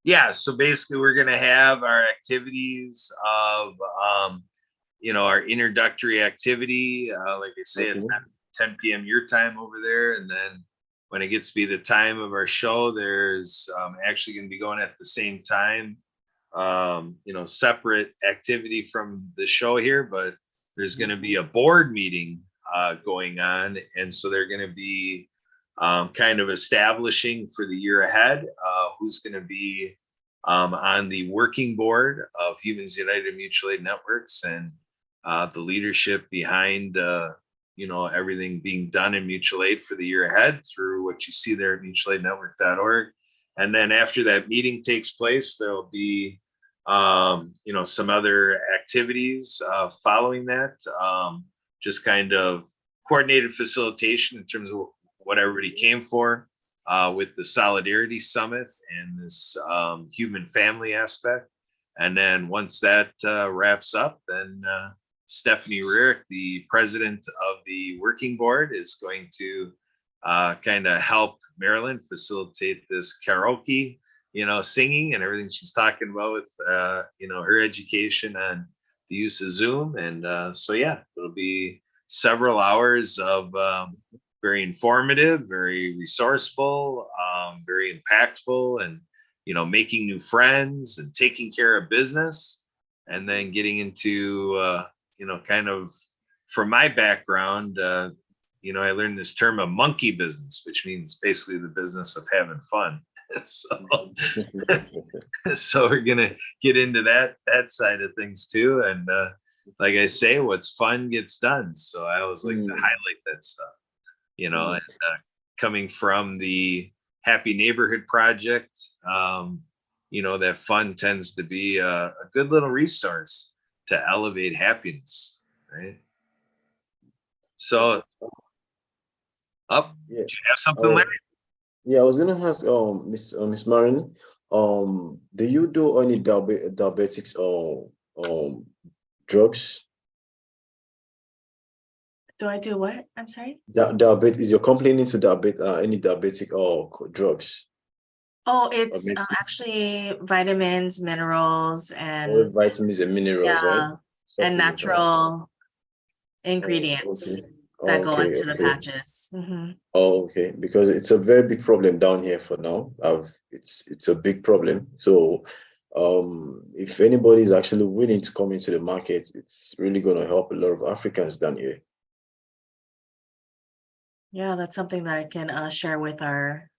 Speaker 1: Yeah. So basically, we're going to have our activities of, our introductory activity, like I say,
Speaker 3: Okay.
Speaker 1: at 10 p.m. your time over there. And then when it gets to be the time of our show, there's actually going to be going at the same time, separate activity from the show here, but there's going to be a board meeting going on. And so they're going to be kind of establishing for the year ahead who's going to be on the working board of Humans United Mutual Aid Networks, and the leadership behind everything being done in mutual aid for the year ahead through what you see there at mutualaidnetwork.org. And then after that meeting takes place, there'll be some other activities following that, just kind of coordinated facilitation in terms of what everybody came for with the Solidarity Summit and this human family aspect. And then once that wraps up, then Stephanie Rearick, the president of the working board, is going to kind of help Marilyn facilitate this karaoke, singing and everything she's talking about with, her education on the use of Zoom. And so, yeah, it'll be several hours of very informative, very resourceful, very impactful, and, making new friends and taking care of business, and then getting into, kind of from my background, I learned this term of monkey business, which means basically the business of having fun. So we're gonna get into that side of things too. And like I say, what's fun gets done. So I always like to highlight that stuff, and coming from the Happy Neighborhood Project, that fun tends to be a good little resource to elevate happiness, right? So up,
Speaker 3: Yeah.
Speaker 1: do you have something,
Speaker 3: Oh,
Speaker 1: Larry?
Speaker 3: yeah. I was gonna ask Miss Marin, do you do any diabetics or drugs?
Speaker 2: Do I do what? I'm sorry.
Speaker 3: Diabetes, is your company into any diabetic or drugs
Speaker 2: Oh,
Speaker 3: or
Speaker 2: it's
Speaker 3: medicine
Speaker 2: actually vitamins, minerals,
Speaker 3: or
Speaker 2: and
Speaker 3: vitamins and minerals, right?
Speaker 2: yeah, and
Speaker 3: Supplements.
Speaker 2: natural
Speaker 3: Oh, okay.
Speaker 2: ingredients that go
Speaker 3: Okay,
Speaker 2: into the
Speaker 3: okay.
Speaker 2: patches. Hmm.
Speaker 3: Oh, okay. Because it's a very big problem down here for now. It's a big problem. So, if anybody is actually willing to come into the market, it's really going to help a lot of Africans down here.
Speaker 2: Yeah, that's something that I can share with our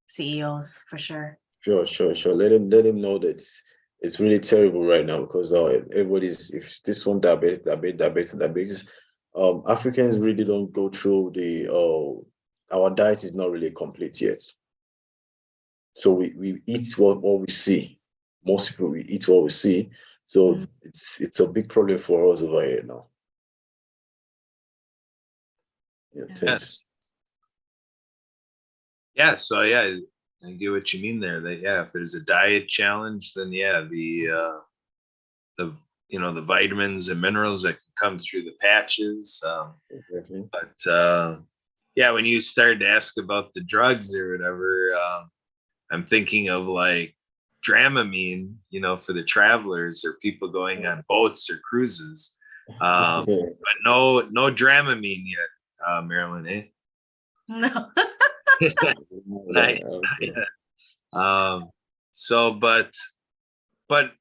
Speaker 2: CEOs for sure.
Speaker 3: Sure, sure, sure. Let him know that it's really terrible right now because everybody's if this one diabetes. Africans really don't go through the our diet is not really complete yet. So we eat what we see. Most people we eat what we see. So
Speaker 2: Mhm.
Speaker 3: it's a big problem for us over here now. Yeah,
Speaker 2: Yeah.
Speaker 3: thanks.
Speaker 1: Yes. Yeah. So yeah, I get what you mean there. That yeah, if there's a diet challenge, then yeah, the the vitamins and minerals that can come through the patches.
Speaker 3: Exactly.
Speaker 1: But yeah, when you started to ask about the drugs or whatever, I'm thinking of like Dramamine, for the travelers or people going on boats or cruises.
Speaker 3: Yeah.
Speaker 1: But no Dramamine yet, Marilyn, eh?
Speaker 2: No.
Speaker 1: Nice.
Speaker 3: Okay.
Speaker 1: Um, so, but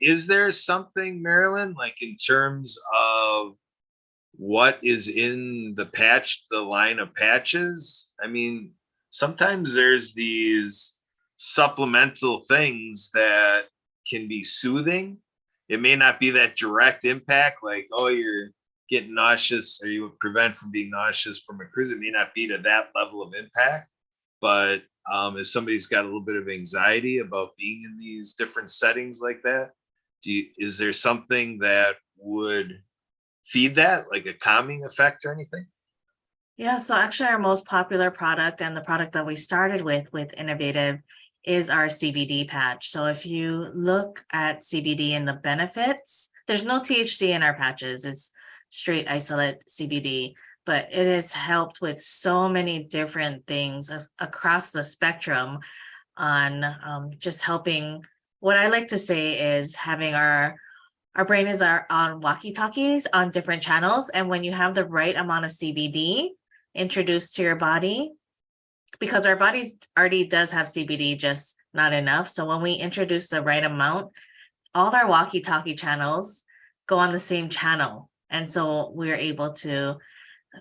Speaker 1: is there something, Marilyn, like in terms of what is in the line of patches? I mean, sometimes there's these supplemental things that can be soothing. It may not be that direct impact, like, oh, you're getting nauseous or you would prevent from being nauseous from a cruise. It may not be to that level of impact. But if somebody's got a little bit of anxiety about being in these different settings like that, is there something that would feed that, like a calming effect or anything?
Speaker 2: Yeah, so actually our most popular product and the product that we started with Innovative is our CBD patch. So if you look at CBD and the benefits, there's no THC in our patches. It's straight isolate CBD, but it has helped with so many different things across the spectrum on just helping. What I like to say is having our brain is on walkie-talkies on different channels, and when you have the right amount of CBD introduced to your body, because our bodies already does have CBD, just not enough. So when we introduce the right amount, all our walkie-talkie channels go on the same channel. And so we're able to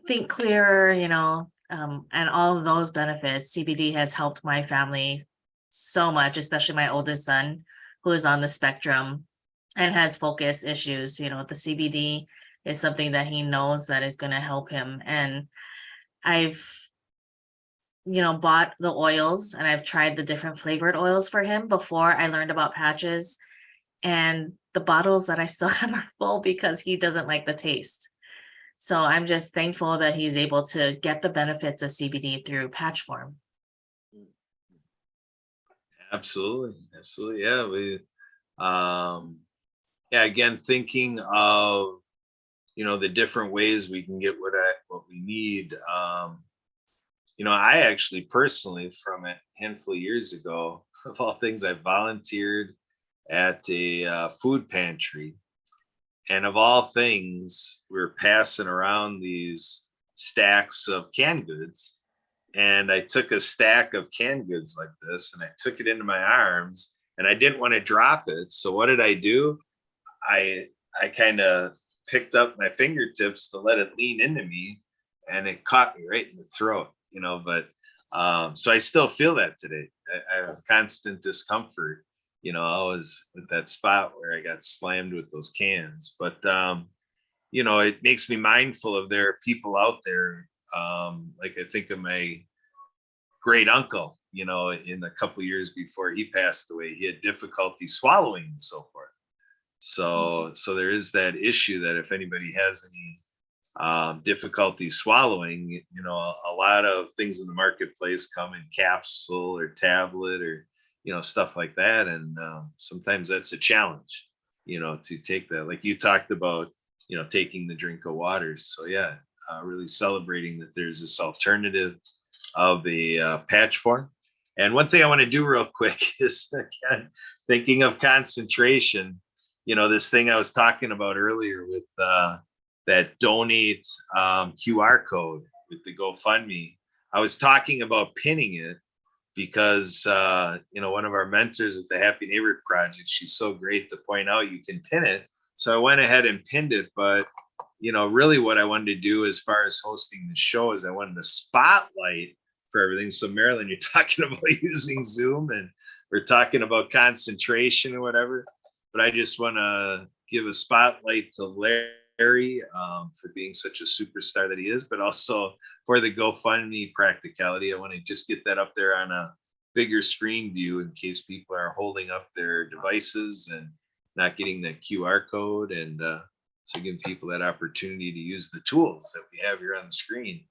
Speaker 2: think clearer, and all of those benefits. CBD has helped my family so much, especially my oldest son, who is on the spectrum and has focus issues. The CBD is something that he knows that is going to help him. And I've, bought the oils and I've tried the different flavored oils for him before I learned about patches. And the bottles that I still have are full because he doesn't like the taste. So I'm just thankful that he's able to get the benefits of CBD through patch form.
Speaker 1: Absolutely, absolutely. Yeah, yeah, again, thinking of the different ways we can get what we need. I actually personally, from a handful of years ago, of all things, I volunteered at a food pantry. And of all things, we were passing around these stacks of canned goods. And I took a stack of canned goods like this and I took it into my arms and I didn't want to drop it. So what did I do? I kind of picked up my fingertips to let it lean into me and it caught me right in the throat, but so I still feel that today. I have constant discomfort, always with that spot where I got slammed with those cans. But it makes me mindful of there are people out there. Like I think of my great uncle, in a couple years before he passed away, he had difficulty swallowing and so forth. So there is that issue that if anybody has any difficulty swallowing, you know, a lot of things in the marketplace come in capsule or tablet or, you know, stuff like that. And sometimes that's a challenge, you know, to take that, like you talked about, you know, taking the drink of waters. So yeah, really celebrating that there's this alternative of a patch form. And one thing I want to do real quick is, again, thinking of concentration, you know, this thing I was talking about earlier with that donate QR code with the GoFundMe. I was talking about pinning it because, you know, one of our mentors at the Happy Neighborhood Project, she's so great to point out you can pin it. So I went ahead and pinned it. But, you know, really what I wanted to do as far as hosting the show is I wanted to spotlight for everything. So Marilyn, you're talking about using Zoom and we're talking about concentration or whatever, but I just want to give a spotlight to Larry for being such a superstar that he is, but also for the GoFundMe practicality. I want to just get that up there on a bigger screen view in case people are holding up their devices and not getting that QR code. And so giving people that opportunity to use the tools that we have here on the screen.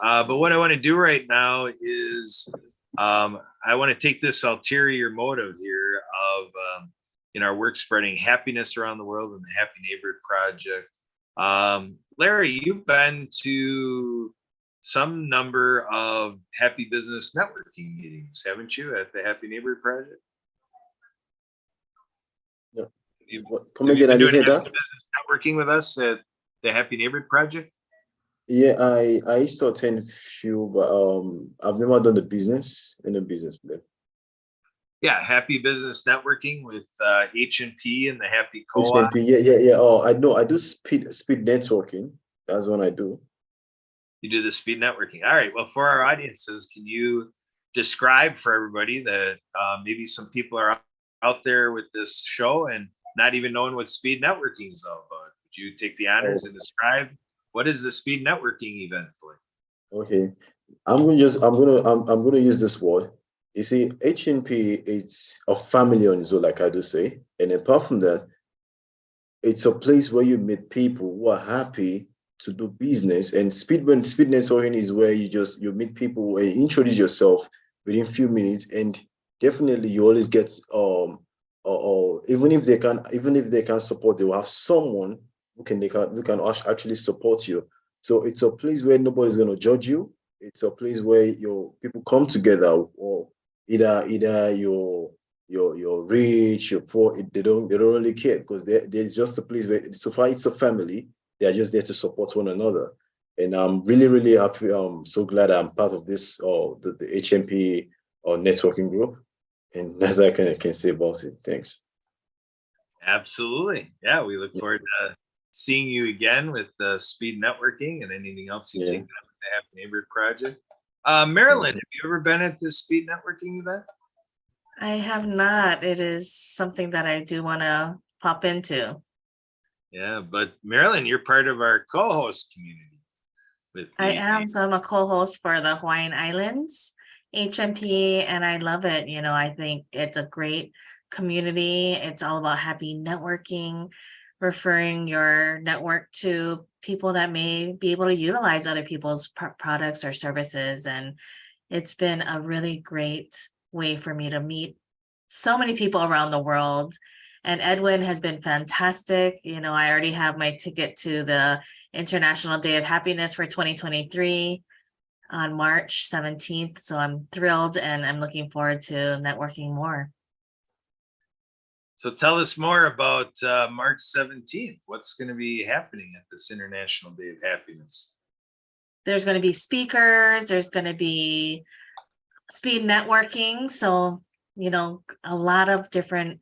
Speaker 1: But what I want to do right now is I want to take this ulterior motive here of in our work spreading happiness around the world and the Happy Neighborhood Project. Larry, you've been to some number of Happy Business Networking meetings, haven't you, at the Happy Neighborhood Project?
Speaker 3: Yeah.
Speaker 1: You've
Speaker 3: Come again, I
Speaker 1: been
Speaker 3: didn't
Speaker 1: doing
Speaker 3: hear
Speaker 1: Happy
Speaker 3: that.
Speaker 1: Business Networking with us at the Happy Neighborhood Project?
Speaker 3: Yeah, I used to attend few, but I've never done the business in a business with them.
Speaker 1: Yeah, Happy Business Networking with H&P and the Happy Co-op.
Speaker 3: HMP, yeah. Oh, I know. I do speed networking. That's what I do.
Speaker 1: You do the speed networking. All right. Well, for our audiences, can you describe for everybody that maybe some people are out there with this show and not even knowing what speed networking is all about? Would you take the honors and describe what is the speed networking event for?
Speaker 3: Okay, I'm gonna use this word. You see, HNP, it's a family on its own, like I do say, and apart from that, it's a place where you meet people who are happy to do business. And speed networking is where you meet people and introduce yourself within few minutes, and definitely you always get or even if they can support, they will have someone who can actually support you. So it's a place where nobody's going to judge you. It's a place where your people come together, or either you're rich, you're poor. They don't really care, because there's just a place where, so far it's a family. They are just there to support one another. And I'm really happy. I'm so glad I'm part of this the HMP networking group. And that's all I can say about it. Thanks.
Speaker 1: Absolutely. Yeah, we look forward to seeing you again with speed networking and anything else you take up with the Happy Neighborhood Project. Marilyn, have you ever been at this speed networking event?
Speaker 2: I have not. It is something that I do want to pop into.
Speaker 1: Yeah, but Marilyn, you're part of our co-host community.
Speaker 2: I am. So I'm a co-host for the Hawaiian Islands HMP, and I love it. You know, I think it's a great community. It's all about happy networking, referring your network to people that may be able to utilize other people's products or services. And it's been a really great way for me to meet so many people around the world. And Edwin has been fantastic. You know, I already have my ticket to the International Day of Happiness for 2023 on March 17th. So I'm thrilled, and I'm looking forward to networking more.
Speaker 1: So tell us more about March 17th. What's going to be happening at this International Day of Happiness?
Speaker 2: There's going to be speakers. There's going to be speed networking. So, you know, a lot of different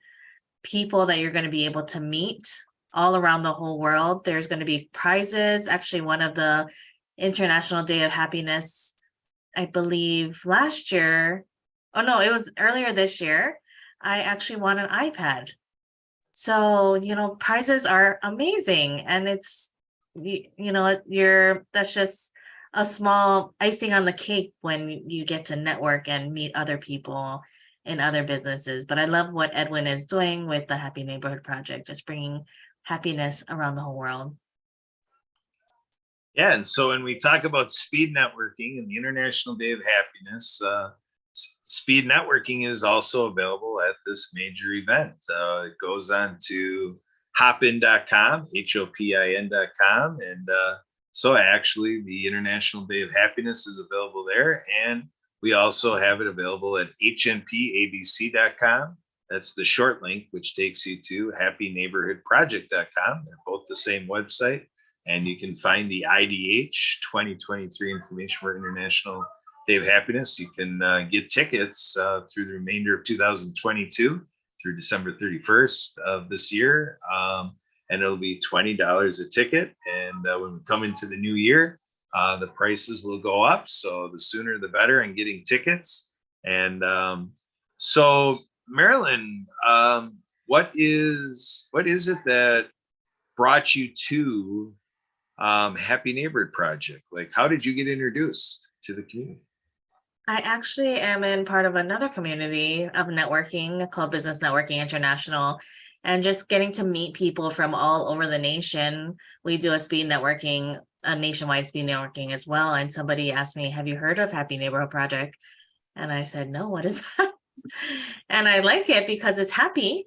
Speaker 2: people that you're going to be able to meet all around the whole world. There's going to be prizes. Actually, one of the International Day of Happiness, I believe last year, oh no, it was earlier this year, I actually won an iPad. So, you know, prizes are amazing. And it's, you know, that's just a small icing on the cake when you get to network and meet other people in other businesses. But I love what Edwin is doing with the Happy Neighborhood Project, just bringing happiness around the whole world.
Speaker 1: Yeah, and so when we talk about speed networking and the International Day of Happiness, speed networking is also available at this major event. It goes on to hopin.com, hopin.com. And so actually, the International Day of Happiness is available there. And we also have it available at hnpabc.com. That's the short link, which takes you to happyneighborhoodproject.com. They're both the same website. And you can find the IDH 2023 information for International Day of Happiness. You can get tickets through the remainder of 2022 through December 31st of this year. And it'll be $20 a ticket. And when we come into the new year, the prices will go up. So the sooner the better in getting tickets. And so Marilyn, what is it that brought you to Happy Neighborhood Project? Like, how did you get introduced to the community?
Speaker 2: I actually am in part of another community of networking called Business Networking International, and just getting to meet people from all over the nation. We do a nationwide speed networking as well. And somebody asked me, have you heard of Happy Neighborhood Project? And I said, no, what is that? And I like it because it's happy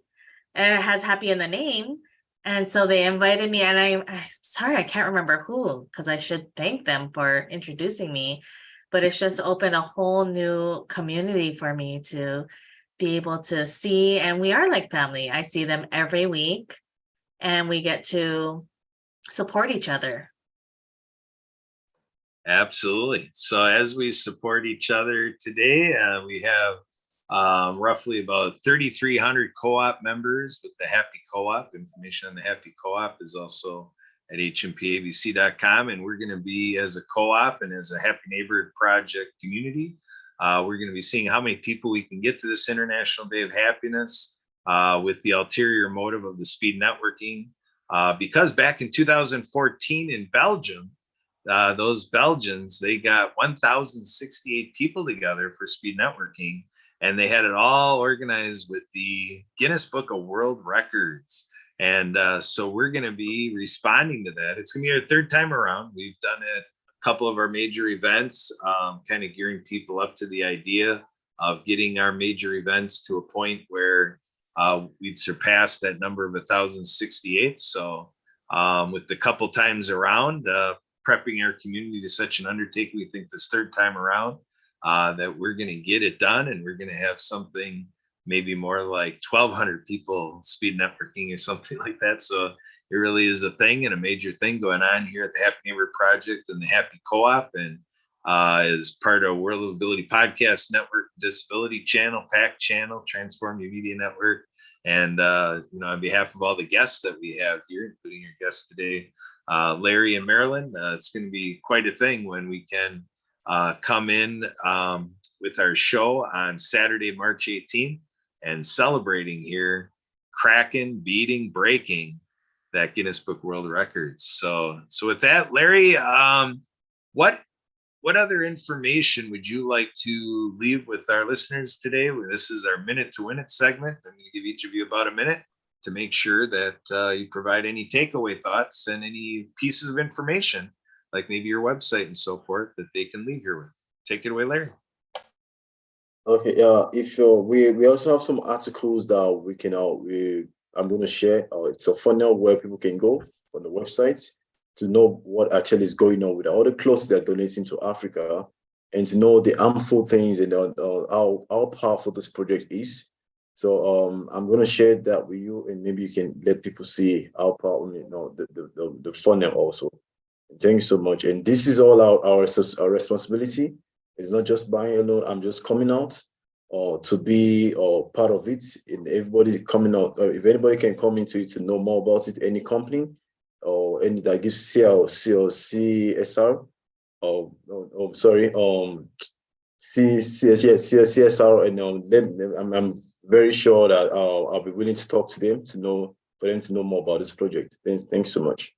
Speaker 2: and it has happy in the name. And so they invited me, and I'm sorry, I can't remember who, because I should thank them for introducing me. But it's just opened a whole new community for me to be able to see. And we are like family. I see them every week, and we get to support each other.
Speaker 1: Absolutely. So as we support each other today, we have roughly about 3,300 co-op members with the Happy Co-op. Information on the Happy Co-op is also at hnpabc.com. And we're going to be, as a co-op and as a Happy Neighborhood Project community, we're going to be seeing how many people we can get to this International Day of Happiness with the ulterior motive of the speed networking. Because back in 2014 in Belgium, those Belgians, they got 1,068 people together for speed networking, and they had it all organized with the Guinness Book of World Records. And so we're going to be responding to that. It's going to be our third time around. We've done it a couple of our major events, kind of gearing people up to the idea of getting our major events to a point where we'd surpass that number of 1,068. So with the couple times around, prepping our community to such an undertaking, we think this third time around that we're going to get it done, and we're going to have something maybe more like 1,200 people speed networking or something like that. So it really is a thing and a major thing going on here at the Happy Neighborhood Project and the Happy Co-op, and as part of World of Ability Podcast Network, Disability Channel, PAC Channel, Transform Your Media Network. And on behalf of all the guests that we have here, including your guests today, Larry and Marilyn, it's going to be quite a thing when we can come in with our show on Saturday, March 18th, and celebrating here, cracking, beating, breaking that Guinness Book World Records. So with that, Larry, what other information would you like to leave with our listeners today? This is our Minute to Win It segment. I'm going to give each of you about a minute to make sure that you provide any takeaway thoughts and any pieces of information, like maybe your website and so forth, that they can leave here with. Take it away, Larry.
Speaker 3: Okay, if we also have some articles that we can I'm going to share. It's a funnel where people can go on the website to know what actually is going on with all the clothes they're donating to Africa, and to know the harmful things and how powerful this project is. So I'm going to share that with you, and maybe you can let people see how powerful, the funnel also. Thank you so much. And this is all our responsibility. It's not just buying alone. I'm just coming out to be part of it. And everybody coming out, if anybody can come into it to know more about it, any company or any that gives CSR, CSR, and I'm very sure that I'll be willing to talk to them for them to know more about this project. Thanks so much.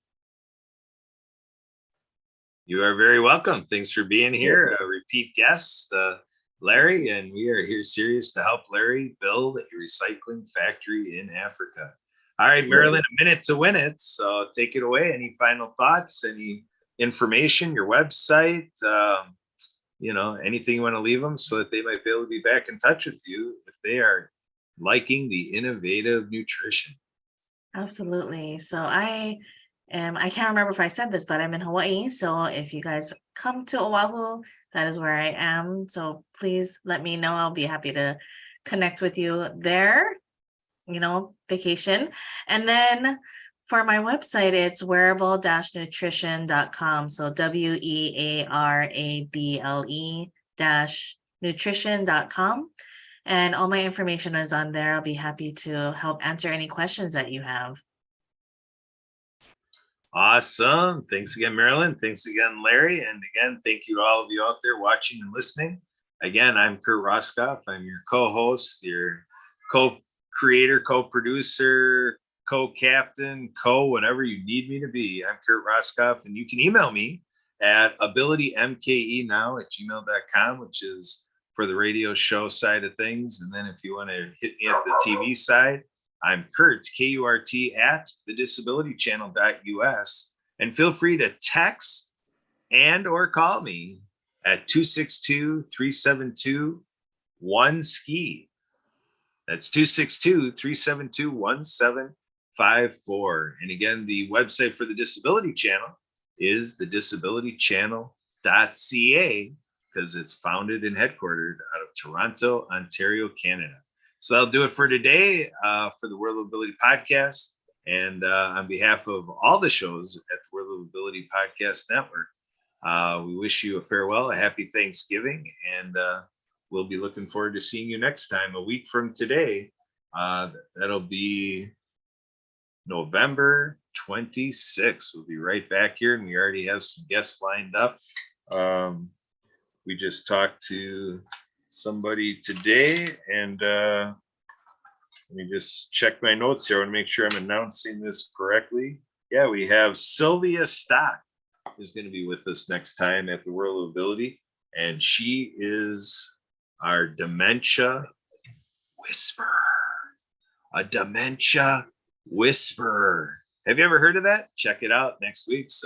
Speaker 1: You are very welcome. Thanks for being here. A repeat guest, Larry, and we are here serious to help Larry build a recycling factory in Africa. All right, Marilyn, a minute to win it. So take it away. Any final thoughts? Any information, your website, anything you want to leave them so that they might be able to be back in touch with you if they are liking the innovative nutrition.
Speaker 2: Absolutely. So I can't remember if I said this, but I'm in Hawaii. So if you guys come to Oahu, that is where I am. So please let me know. I'll be happy to connect with you there, vacation. And then for my website, it's wearable-nutrition.com. So wearable-nutrition.com. And all my information is on there. I'll be happy to help answer any questions that you have.
Speaker 1: Awesome. Thanks again, Marilyn. Thanks again, Larry. And again, thank you to all of you out there watching and listening. Again, I'm Kurt Roskoff. I'm your co-host, your co-creator, co-producer, co-captain, whatever you need me to be. I'm Kurt Roskoff, and you can email me at abilitymkenow@gmail.com, which is for the radio show side of things. And then if you want to hit me at the TV side, I'm Kurt, Kurt, at thedisabilitychannel.us. And feel free to text and or call me at 262-372-1SKI. That's 262-372-1754. And again, the website for the Disability Channel is thedisabilitychannel.ca, because it's founded and headquartered out of Toronto, Ontario, Canada. So that'll do it for today for the World of Ability podcast. And on behalf of all the shows at the World of Ability Podcast Network, we wish you a farewell, a happy Thanksgiving, and we'll be looking forward to seeing you next time a week from today. That'll be November 26th. We'll be right back here, and we already have some guests lined up. We just talked to somebody today, and let me just check my notes here and make sure I'm announcing this correctly. Yeah, we have Sylvia Stock is going to be with us next time at the World of Ability, and she is our dementia whisperer. A dementia whisperer. Have you ever heard of that? Check it out next week.